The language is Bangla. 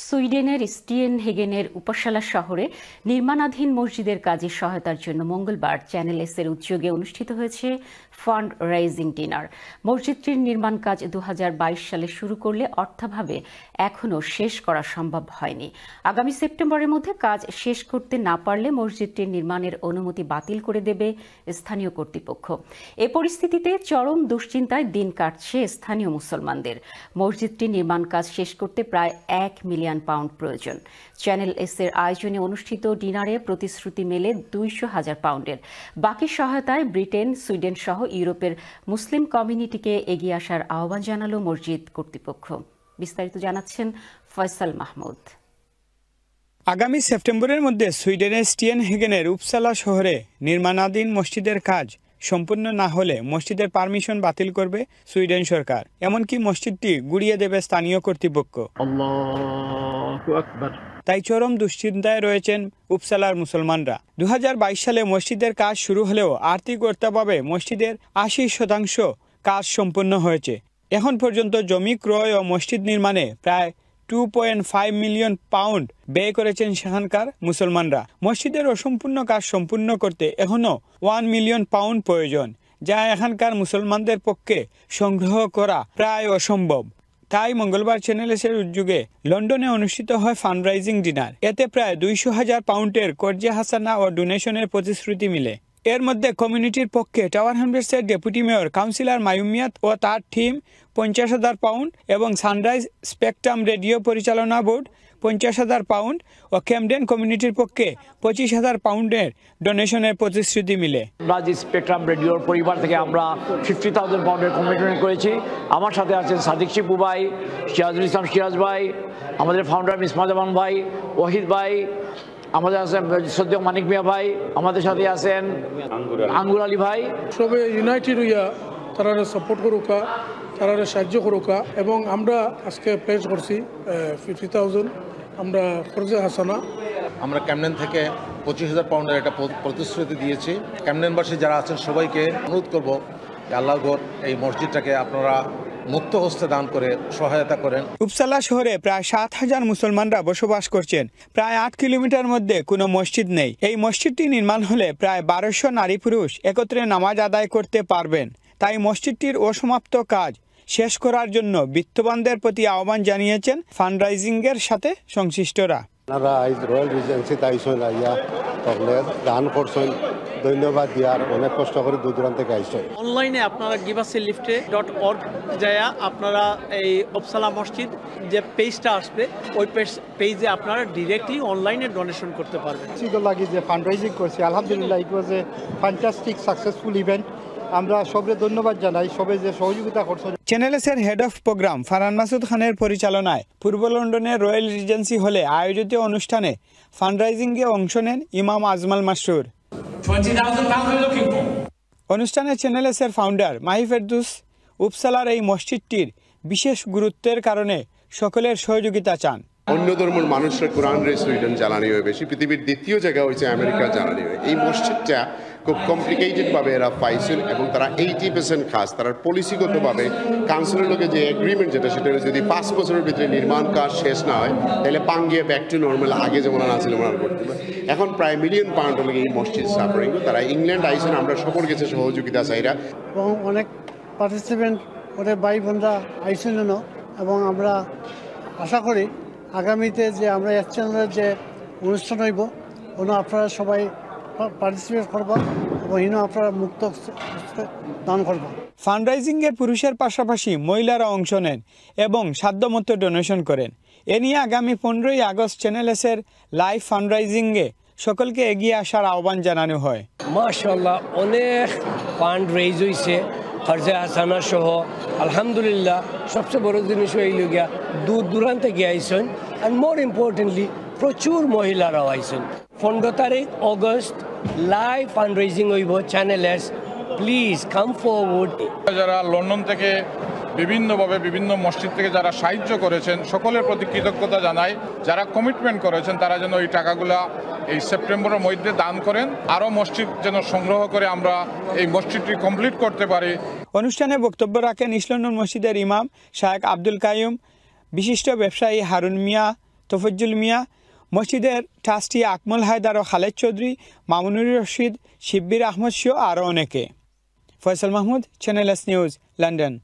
সুইডেনের স্টিয়েনহেগেনের উপসালা শহরে নির্মাণাধীন মসজিদের কাজে সহায়তার জন্য মঙ্গলবার চ্যানেল এস এর উদ্যোগে অনুষ্ঠিত হয়েছে ফান্ড রাইজিং ডিনার। মসজিদটির নির্মাণ কাজ 2022 সালে শুরু করলে অর্থাভাবে এখনও শেষ করা সম্ভব হয়নি। আগামী সেপ্টেম্বরের মধ্যে কাজ শেষ করতে না পারলে মসজিদটির নির্মাণের অনুমতি বাতিল করে দেবে স্থানীয় কর্তৃপক্ষ। এ পরিস্থিতিতে চরম দুশ্চিন্তায় দিন কাটছে স্থানীয় মুসলমানদের। মসজিদটির নির্মাণ কাজ শেষ করতে প্রায় 1 মিলিয়ন পাউন্ড প্রয়োজন। চ্যানেল এস এর আয়োজনে অনুষ্ঠিত ডিনারে প্রতিশ্রুতি মেলে 200,000 পাউন্ডের। বাকি সহায়তায় ব্রিটেন, সুইডেন সহ ইউরোপের মুসলিম কমিউনিটিকে এগিয়ে আসার আহ্বান জানালো মসজিদ কর্তৃপক্ষ। বিস্তারিত জানাচ্ছেন ফয়সাল মাহমুদ। আগামী সেপ্টেম্বরের মধ্যে সুইডেনের স্টিয়েনহেগেনের উপসালা শহরে নির্মাণাধীন মসজিদের কাজ সম্পূর্ণ না হলে মসজিদের পারমিশন বাতিল করবে সুইডেন সরকার। এমনকি মসজিদটি গুড়িয়ে দেবে স্থানীয় কর্তৃপক্ষ। তাই চরম দুশ্চিন্তায় রয়েছেন উপসালার মুসলমানরা। 2022 সালে মসজিদের কাজ শুরু হলেও আর্থিক অর্থাভাবে মসজিদের 80% কাজ সম্পন্ন হয়েছে। এখন পর্যন্ত জমি ক্রয় ও মসজিদ নির্মাণে প্রায় 2.5 মিলিয়ন পাউন্ড ব্যয় করেছেন সেখানকার মুসলমানরা। মসজিদের অসম্পূর্ণ কাজ সম্পূর্ণ করতে এখনও 1 মিলিয়ন পাউন্ড প্রয়োজন, যা এখানকার মুসলমানদের পক্ষে সংগ্রহ করা প্রায় অসম্ভব। তাই মঙ্গলবার চ্যানেল এস এর উদ্যোগে লন্ডনে অনুষ্ঠিত হয় ফান্ডরাইজিং ডিনার। এতে প্রায় 200,000 পাউন্ডের কর্জে হাসানা ও ডোনেশনের প্রতিশ্রুতি মিলে। এর মধ্যে কমিউনিটির পক্ষে টাওয়ার হ্যামলেটসের ডেপুটি মেয়র কাউন্সিলর মায়ুমিয়াত ও তার টিম 50,000 পাউন্ড এবং সানরাইজ স্পেকট্রাম রেডিও পরিচালনা বোর্ড 50,000 পাউন্ড ও ক্যামডেন কমিউনিটির পক্ষে 25,000 পাউন্ডের ডোনেশনের প্রতিশ্রুতি মিলে। সানরাইজ স্পেকট্রাম রেডিওর পরিবার থেকে আমরা 50,000 পাউন্ডের কমিটমেন্ট করেছি। আমার সাথে আছেন সাদিক শিপু ভাই, সিরাজুল ইসলাম সিরাজ ভাই, আমাদের ফাউন্ডার মিসমাজামান ভাই, ওয়াহিদ ভাই, আমাদের আছেন সদ্য মানিক মিয়া ভাই, আমাদের সাথে আছেন আঙ্গুর আলী ভাই। সবে ইউনাইটেড হইয়া তারা সাপোর্ট করুকা, তারা সাহায্য করুকা এবং আমরা আজকে প্লেস করছি 50,000 আমরা খরচে হাসানা। আমরা ক্যামডেন থেকে 25,000 পাউন্ডের একটা প্রতিশ্রুতি দিয়েছি। ক্যামডেনবাসী যারা আছেন সবাইকে অনুরোধ করব যে আল্লাহর ঘর এই মসজিদটাকে আপনারা মুক্ত হস্তে দান করে সহায়তা করেন। উপসালা শহরে প্রায় 7,000 মুসলমানরা বসবাস করছেন। প্রায় 8 কিলোমিটার মধ্যে কোনো মসজিদ নেই। এই মসজিদটি নির্মাণ হলে প্রায় 1200 নারী পুরুষ একত্রে নামাজ আদায় করতে পারবেন। তাই মসজিদটির অসমাপ্ত কাজ শেষ করার জন্য বিত্তবানদের প্রতি আহ্বান জানিয়েছেন ফান্ডরাইজিংয়ের সাথে সংশ্লিষ্টরা। রয়্যাল রিজেন্সি তাইছেন আইয়া দান করছেন, ধন্যবাদ দিয়ার অনেক কষ্ট করে দূর দূরান্ত থেকে আইছেন। অনলাইনে আপনারা giveaslifte.org যায় আপনারা এই উপসালা মসজিদ যে পেজটা আসবে ওই পেজে আপনারা ডিরেক্টলি অনলাইনে ডোনেশন করতে পারবেন। মসজিদের লাগি যে ফান্ডরাইজিং করছি, আলহামদুলিল্লাহ it was a fantastic successful event. আমরা সবে ধন্যবাদ জানাই সবে যে সহযোগিতা করছে। চ্যানেল এস এর head of programme Farhan Masud খানের পরিচালনায় পূর্ব লন্ডনের রয়্যাল রিজেন্সি হলে আয়োজিত অনুষ্ঠানে ফান্ডরাইজিংয়ে অংশ নেন ইমাম আজমাল মাসরুর। অনুষ্ঠানে চ্যানেল এস এর ফাউন্ডার মাহি ফেরদৌস উপসালার এই মসজিদটির বিশেষ গুরুত্বের কারণে সকলের সহযোগিতা চান। অন্য ধর্মের মানুষরা কোরআন রে সুইডেন জ্বালানি হয় বেশি, পৃথিবীর দ্বিতীয় জায়গা হয়েছে আমেরিকা জ্বালানি হয়। এই মসজিদটা খুব কমপ্লিকেটেডভাবে এরা পাইছেন এবং তারা 80% কাজ তারা পলিসিগতভাবে কাউন্সিলের লোকের যে এগ্রিমেন্ট যেটা সেটা যদি 5 বছরের ভিতরে নির্মাণ কাজ শেষ না হয় তাহলে পাঙ্গিয়ে ব্যাক টু নর্মাল আগে যেমন আছে যেমন করতে পারে। এখন প্রায় মিলিয়ন পাউন্ড হলে এই মসজিদ সাফারিং। তারা ইংল্যান্ড আইসেন, আমরা সকল গেছে সহযোগিতা চাইরা এবং অনেক পার্টিসিপেন্ট ওদের ভাই বোনরা আইসেন এবং আমরা আশা করি আগামীতে যে আমরা এক চ্যানেলের যে অনুষ্ঠান হইব ওনো আপনারা সবাই পার্টিসিপেট করবেন এবং ইনো আপনারা মুক্ত দান করবেন। ফান্ডরাইজিংয়ের পুরুষের পাশাপাশি মহিলারা অংশ নেন এবং সাধ্যমতো ডোনেশন করেন। এ নিয়ে আগামী 15ই আগস্ট চ্যানেল এস এর লাইভ ফান্ডরাইজিংয়ে সকলকে এগিয়ে আসার আহ্বান জানানো হয়। মাশাআল্লাহ অনেক ফান্ড রেইজ হয়েছে খরচা হাসানা সহ। আলহামদুলিল্লাহ সবচেয়ে বড় জিনিস হইল গিয়া দূর দূরান্তে গিয়ে আইসেন আর মোর ইম্পর্টেন্টলি প্রচুর মহিলারাও আইসেন। 15 তারিখ অগস্ট লাইভ ফান্ড রেইজিং হইব channel S, please come forward. যারা লন্ডন থেকে বিভিন্নভাবে বিভিন্ন মসজিদ থেকে যারা সাহায্য করেছেন সকলের প্রতি কৃতজ্ঞতা জানাই। যারা কমিটমেন্ট করেছেন তারা যেন এই টাকাগুলা এই সেপ্টেম্বরের মধ্যে দান করেন, আরও মসজিদ যেন সংগ্রহ করে আমরা এই মসজিদটি কমপ্লিট করতে পারি। অনুষ্ঠানে বক্তব্য রাখেন ইস্ট লন্ডন মসজিদের ইমাম শায়েখ আব্দুল কাইয়ুম, বিশিষ্ট ব্যবসায়ী হারুন মিয়া, তফজ্জুল মিয়া, মসজিদের ট্রাস্টি আকমল হায়দার ও খালেদ চৌধুরী, মামুনুর রশিদ, শিব্বির আহমদ সহ আরও অনেকে। Faisal Mahmud, channel S news, London.